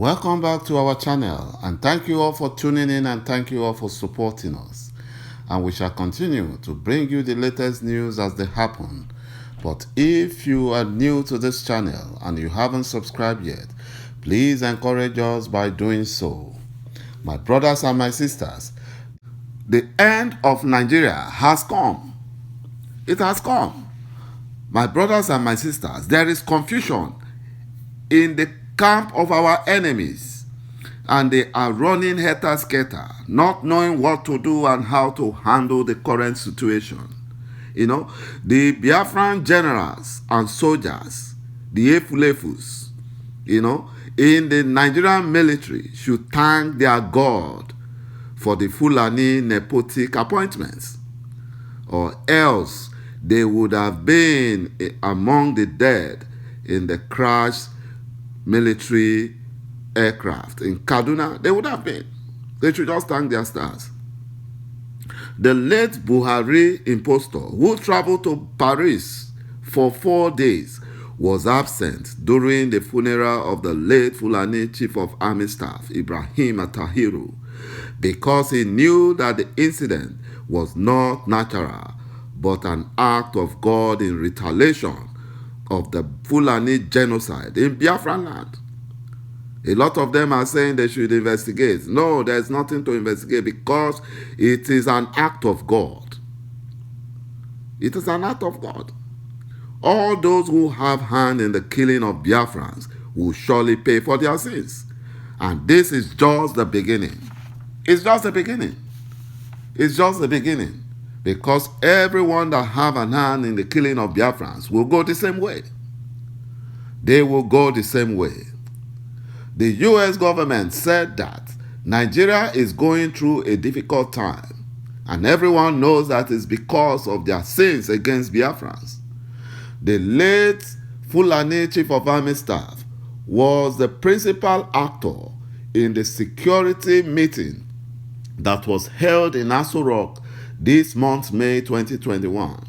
Welcome back to our channel, and thank you all for tuning in and thank you all for supporting us. And we shall continue to bring you the latest news as they happen. But if you are new to this channel and you haven't subscribed yet, please encourage us by doing so. My brothers and my sisters, the end of Nigeria has come. It has come. My brothers and my sisters, there is confusion in the camp of our enemies, and they are running helter-skelter, not knowing what to do and how to handle the current situation. You know, the Biafran generals and soldiers, the ₦돕, in the Nigerian military should thank their God for the Fulani nepotic appointments, or else they would have been among the dead in the crashed military aircraft in Kaduna. They would have been. They should just thank their stars. The late Buhari impostor, who traveled to Paris for 4 days, was absent during the funeral of the late Fulani Chief of Army Staff, Ibrahim Atahiru, because he knew that the incident was not natural, but an act of God in retaliation of the Fulani genocide in Biafra land. A lot of them are saying they should investigate. No, there's nothing to investigate because it is an act of God. It is an act of God. All those who have hand in the killing of Biafrans will surely pay for their sins. And this is just the beginning. It's just the beginning. It's just the beginning. Because everyone that have an hand in the killing of Biafrans will go the same way. They will go the same way. The US government said that Nigeria is going through a difficult time, and everyone knows that it's because of their sins against Biafrans. The late Fulani Chief of Army Staff was the principal actor in the security meeting that was held in Aso Rock this month, May 2021,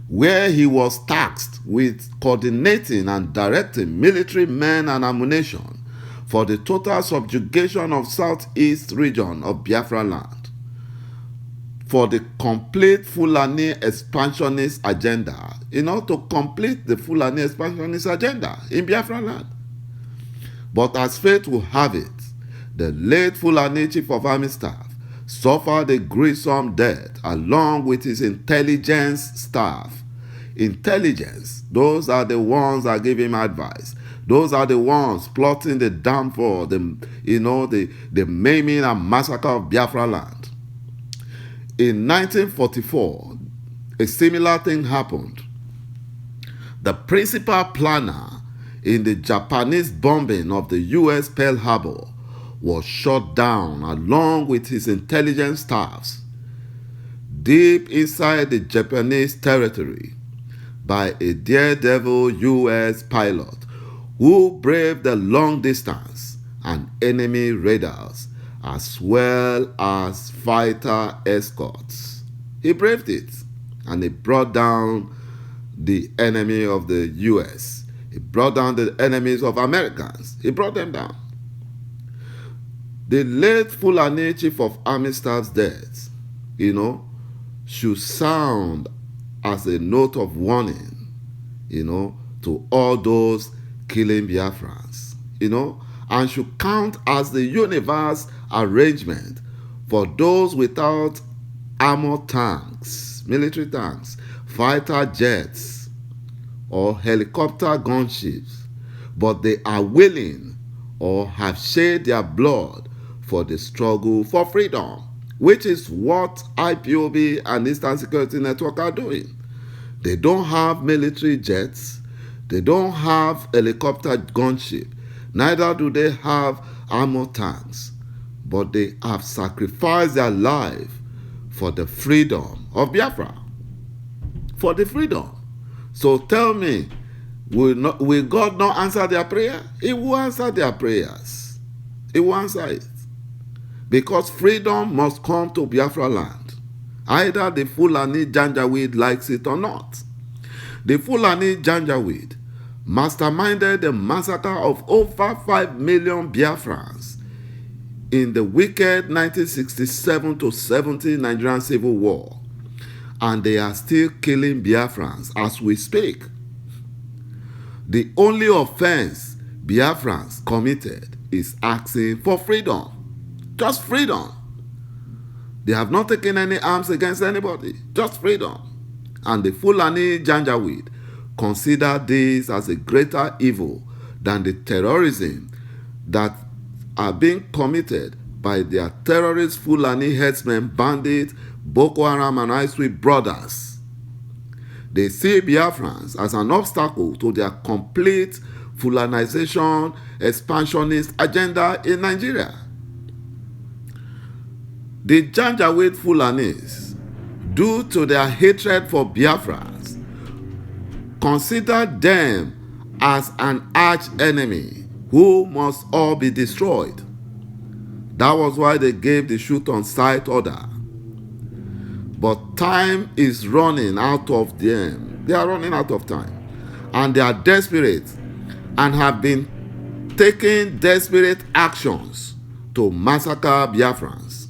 where he was tasked with coordinating and directing military men and ammunition for the total subjugation of southeast region of Biafra land, for the complete Fulani expansionist agenda, to complete the Fulani expansionist agenda in Biafra land. But as fate will have it, the late Fulani Chief of Army Staff suffered a gruesome death along with his intelligence staff. Intelligence, those are the ones that give him advice. Those are the ones plotting the downfall, the maiming and massacre of Biafra land. In 1944, a similar thing happened. The principal planner in the Japanese bombing of the US Pearl Harbor was shot down along with his intelligence staffs deep inside the Japanese territory by a daredevil US pilot who braved the long distance and enemy radars as well as fighter escorts. He braved it, and he brought down the enemy of the US. He brought down the enemies of Americans. He brought them down. The late Fulani Chief of Army Staff's death, should sound as a note of warning, to all those killing Biafrans, and should count as the universe arrangement for those without armor tanks, military tanks, fighter jets, or helicopter gunships, but they are willing or have shed their blood for the struggle for freedom, which is what IPOB and Eastern Security Network are doing. They don't have military jets, they don't have helicopter gunship, neither do they have armor tanks, but they have sacrificed their life for the freedom of Biafra, for the freedom. So tell me, will God not answer their prayer? He will answer their prayers. He will answer it. Because freedom must come to Biafra land, either the Fulani Janjaweed likes it or not. The Fulani Janjaweed masterminded the massacre of over 5 million Biafrans in the wicked 1967 to 70 Nigerian Civil War, and they are still killing Biafrans as we speak. The only offense Biafrans committed is asking for freedom. Just freedom. They have not taken any arms against anybody. Just freedom. And the Fulani Janjaweed consider this as a greater evil than the terrorism that are being committed by their terrorist Fulani headsmen, bandits, Boko Haram and Í¹ brothers. They see Biafrans as an obstacle to their complete Fulanization, expansionist agenda in Nigeria. The Janjaweed Fulanis, due to their hatred for Biafrans, consider them as an arch enemy who must all be destroyed. That was why they gave the shoot on sight order. But time is running out of them. They are running out of time. And they are desperate and have been taking desperate actions to massacre Biafrans.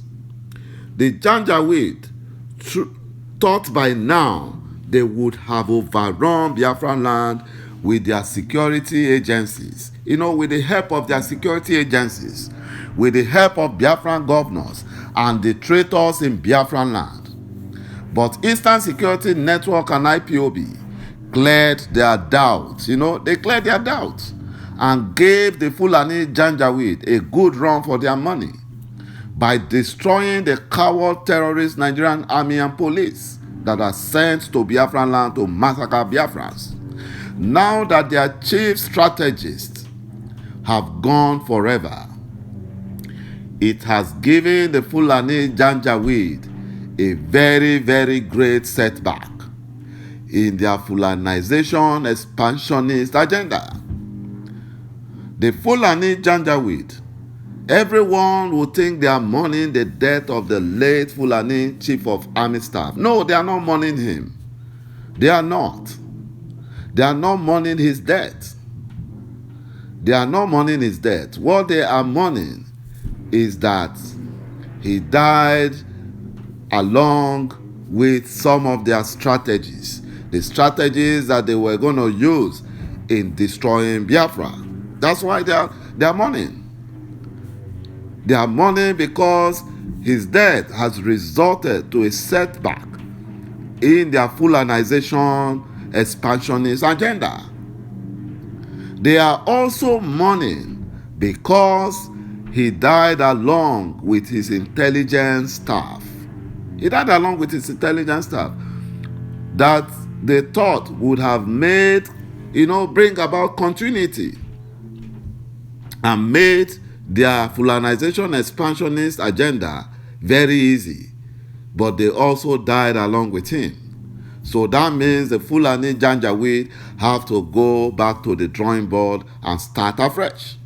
The Janjaweed thought by now they would have overrun Biafran land with their security agencies. With the help of their security agencies, with the help of Biafran governors and the traitors in Biafran land. But Eastern Security Network and IPOB cleared their doubts. They cleared their doubts and gave the Fulani Janjaweed a good run for their money by destroying the coward terrorist Nigerian army and police that are sent to Biafran land to massacre Biafrans. Now that their chief strategists have gone forever, it has given the Fulani Janjaweed a very, very great setback in their Fulanization expansionist agenda. The Fulani Janjaweed, everyone would think they are mourning the death of the late Fulani Chief of Army Staff. No, they are not mourning him. They are not. They are not mourning his death. They are not mourning his death. What they are mourning is that he died along with some of their strategies. The strategies that they were going to use in destroying Biafra. That's why they are mourning. They are mourning because his death has resulted to a setback in their Fulanization expansionist agenda. They are also mourning because he died along with his intelligence staff. He died along with his intelligence staff that they thought would have made, bring about continuity and made their Fulanization expansionist agenda very easy. But they also died along with him. So that means the Fulani Janjaweed have to go back to the drawing board and start afresh.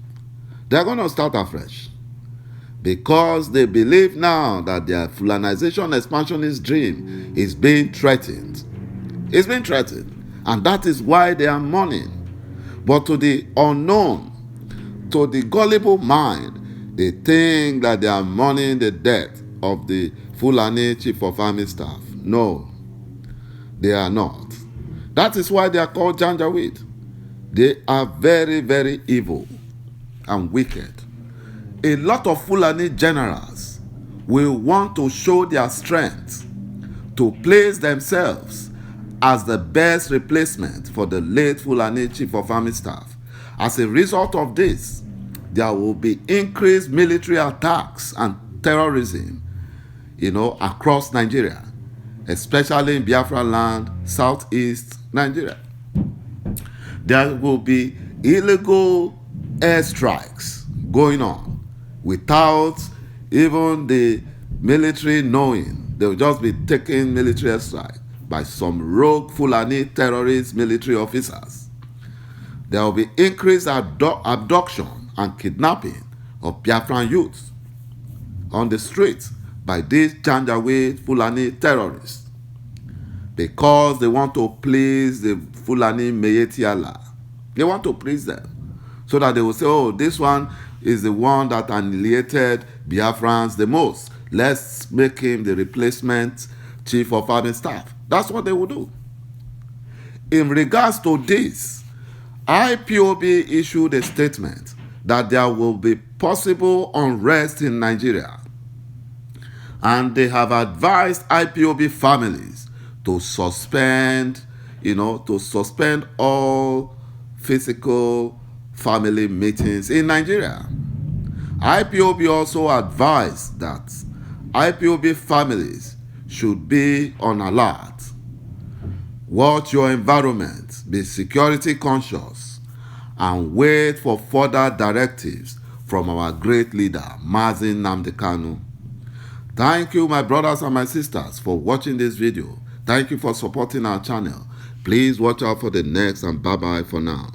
They're going to start afresh because they believe now that their Fulanization expansionist dream is being threatened. It's been threatened, and that is why they are mourning. But to the unknown, to the gullible mind, they think that they are mourning the death of the Fulani Chief of Army Staff. No, they are not. That is why they are called Janjaweed. They are very, very evil and wicked. A lot of Fulani generals will want to show their strength to place themselves as the best replacement for the late Fulani Chief of Army Staff. As a result of this, there will be increased military attacks and terrorism, across Nigeria, especially in Biafra land, southeast Nigeria. There will be illegal airstrikes going on without even the military knowing. They will just be taking military airstrikes by some rogue Fulani terrorist military officers. There will be increased abduction and kidnapping of Biafran youths on the streets by these Janjaweed Fulani terrorists because they want to please the Fulani Meyeti Allah. They want to praise them so that they will say, oh, this one is the one that annihilated Biafrans the most. Let's make him the replacement chief of army staff. That's what they will do. In regards to this, IPOB issued a statement that there will be possible unrest in Nigeria, and they have advised IPOB families to suspend all physical family meetings in Nigeria. IPOB also advised that IPOB families should be on alert. Watch your environment, be security conscious, and wait for further directives from our great leader, Mazi Nnamdi Kanu. Thank you, my brothers and my sisters, for watching this video. Thank you for supporting our channel. Please watch out for the next, and bye-bye for now.